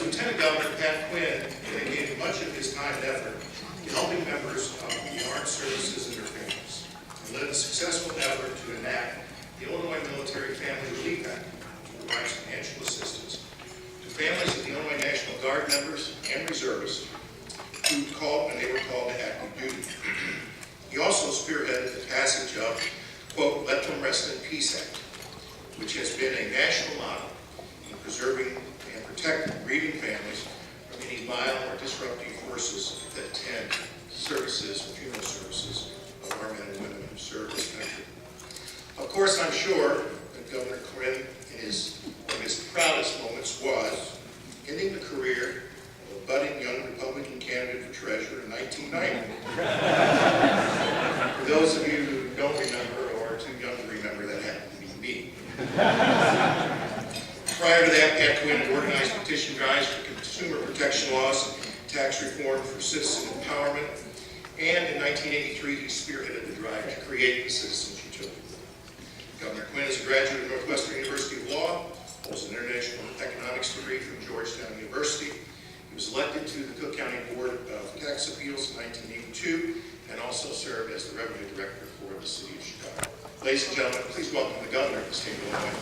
As Lieutenant Governor, Pat Quinn dedicated much of his time and effort to helping members of the armed services and their families, and led a successful effort to enact the Illinois Military Family Relief Act, which provides financial assistance to families of the Illinois National Guard members and reservists who called when they were called to active duty. He also spearheaded the passage of, quote, "Let Them Rest in Peace Act," which has been a national model in preserving and protecting grieving families from any violent or disruptive forces that attend services, funeral services of our men and women who serve this country. Of course, I'm sure that Governor Quinn, one of his proudest moments was ending the career of a budding young Republican candidate for treasurer in 1990. For those of you who don't remember or are too young to remember, that happened to be me. Prior to that, Pat Quinn had organized petition drives for consumer protection laws, tax reform for citizen empowerment, and in 1983 he spearheaded the drive to create the Citizens Utility. Governor Quinn is a graduate of Northwestern University of Law, holds an international economics degree from Georgetown University. He was elected to the Cook County Board of Tax Appeals in 1982 and also served as the Revenue Director for the City of Chicago. Ladies and gentlemen, please welcome the Governor of the State of Illinois.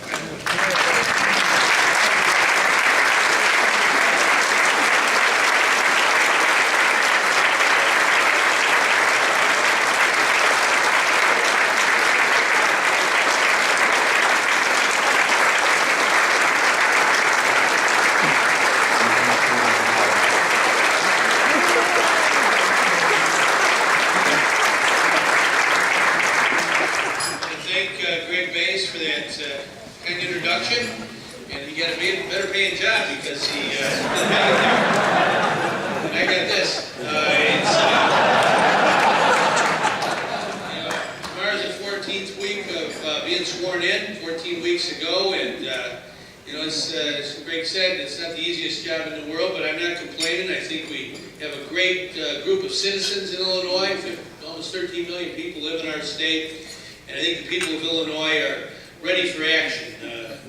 Kind introduction, and he got a better paying job because he and I got this. Tomorrow's the 14th week of being sworn in, 14 weeks ago, and as Greg said, it's not the easiest job in the world, but I'm not complaining. I think we have a great group of citizens in Illinois. Almost 13 million people live in our state, and I think the people of Illinois are ready for action.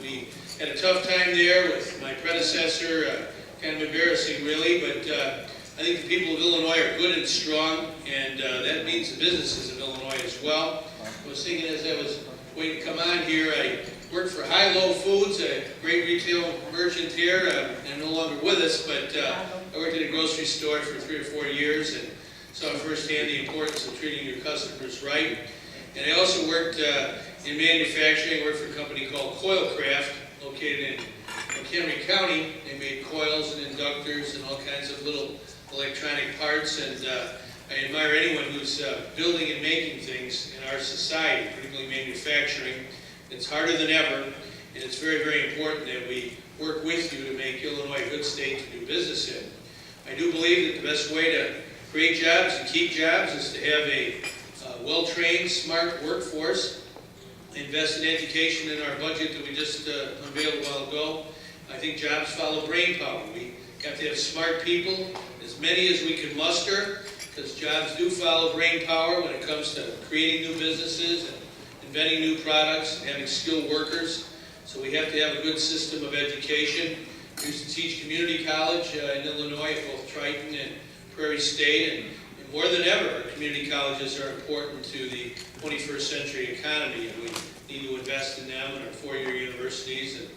We had a tough time there with my predecessor, kind of embarrassing really, but I think the people of Illinois are good and strong, and that means the businesses of Illinois as well. I was thinking as I was waiting to come on here, I worked for High-Low Foods, a great retail merchant here. They're no longer with us, but I worked at a grocery store for 3 or 4 years and saw firsthand the importance of treating your customers right. And I also worked in manufacturing. I worked for a company called Coilcraft, located in McHenry County. They made coils and inductors and all kinds of little electronic parts. And I admire anyone who's building and making things in our society, particularly manufacturing. It's harder than ever, and it's very, very important that we work with you to make Illinois a good state to do business in. I do believe that the best way to create jobs and keep jobs is to have a well-trained, smart workforce. Invest in education in our budget that we just unveiled a while ago. I think jobs follow brain power. We have to have smart people, as many as we can muster, because jobs do follow brain power when it comes to creating new businesses and inventing new products and having skilled workers. So we have to have a good system of education. I used to teach community college in Illinois at both Triton and Prairie State, and more than ever, our community colleges are important to the 21st century economy, and we need to invest in them in our four-year universities and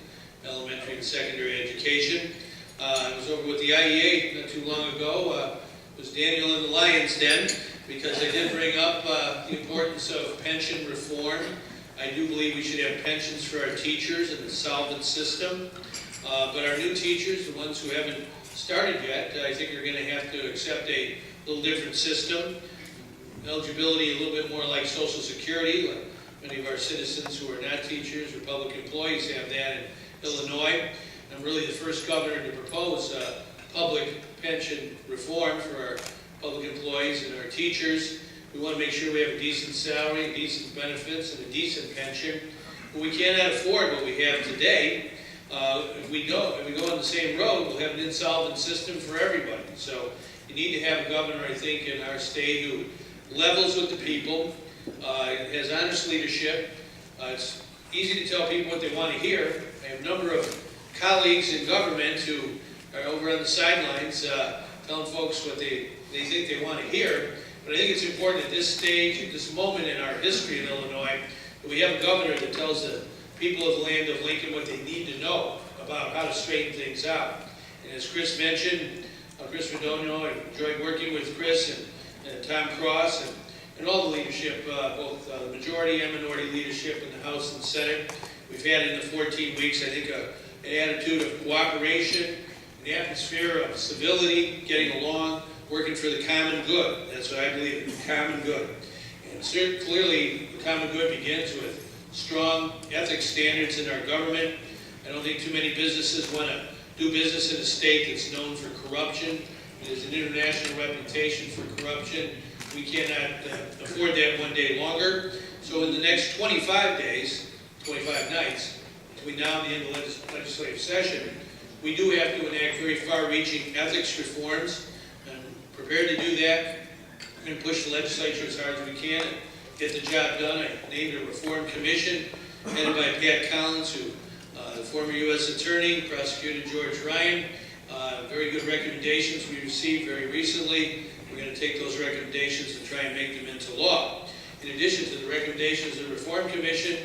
elementary and secondary education. I was over with the IEA not too long ago. It was Daniel in the Lion's Den, because I did bring up the importance of pension reform. I do believe we should have pensions for our teachers in the solvent system. But our new teachers, the ones who haven't started yet, I think are going to have to accept a little different system. Eligibility a little bit more like Social Security. Like many of our citizens who are not teachers or public employees have that in Illinois. I'm really the first governor to propose public pension reform for our public employees and our teachers. We want to make sure we have a decent salary, decent benefits, and a decent pension. But we cannot afford what we have today. If we go on the same road, we'll have an insolvent system for everybody. So you need to have a governor, I think, in our state who levels with the people, has honest leadership. It's easy to tell people what they want to hear. I have a number of colleagues in government who are over on the sidelines telling folks what they think they want to hear. But I think it's important at this stage, at this moment in our history in Illinois, that we have a governor that tells the people of the land of Lincoln what they need to know about how to straighten things out. And as Chris mentioned, Chris Radogno, I enjoyed working with Chris and Tom Cross and all the leadership, both the majority and minority leadership in the House and Senate. We've had in the 14 weeks, I think, an attitude of cooperation, an atmosphere of civility, getting along, working for the common good. That's what I believe in, the common good. And clearly, the common good begins with strong ethics standards in our government. I don't think too many businesses want to do business in a state that's known for corruption. There's an international reputation for corruption. We cannot afford that one day longer. So in the next 25 days, 25 nights, between now and the end of the legislative session, we do have to enact very far-reaching ethics reforms. I'm prepared to do that. We're going to push the legislature as hard as we can and get the job done. I named a reform commission headed by Pat Collins, who the former U.S. Attorney, Prosecutor George Ryan. Very good recommendations we received very recently. We're going to take those recommendations and try and make them into law. In addition to the recommendations of the Reform Commission,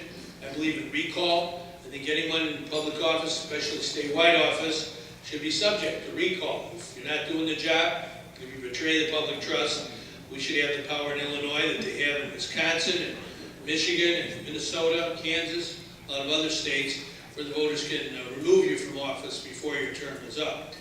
I believe in recall. I think anyone in public office, especially statewide office, should be subject to recall. If you're not doing the job, if you betray the public trust, we should have the power in Illinois that they have in Wisconsin and Michigan and Minnesota, Kansas, a lot of other states, where the voters can remove you from office before your term is up.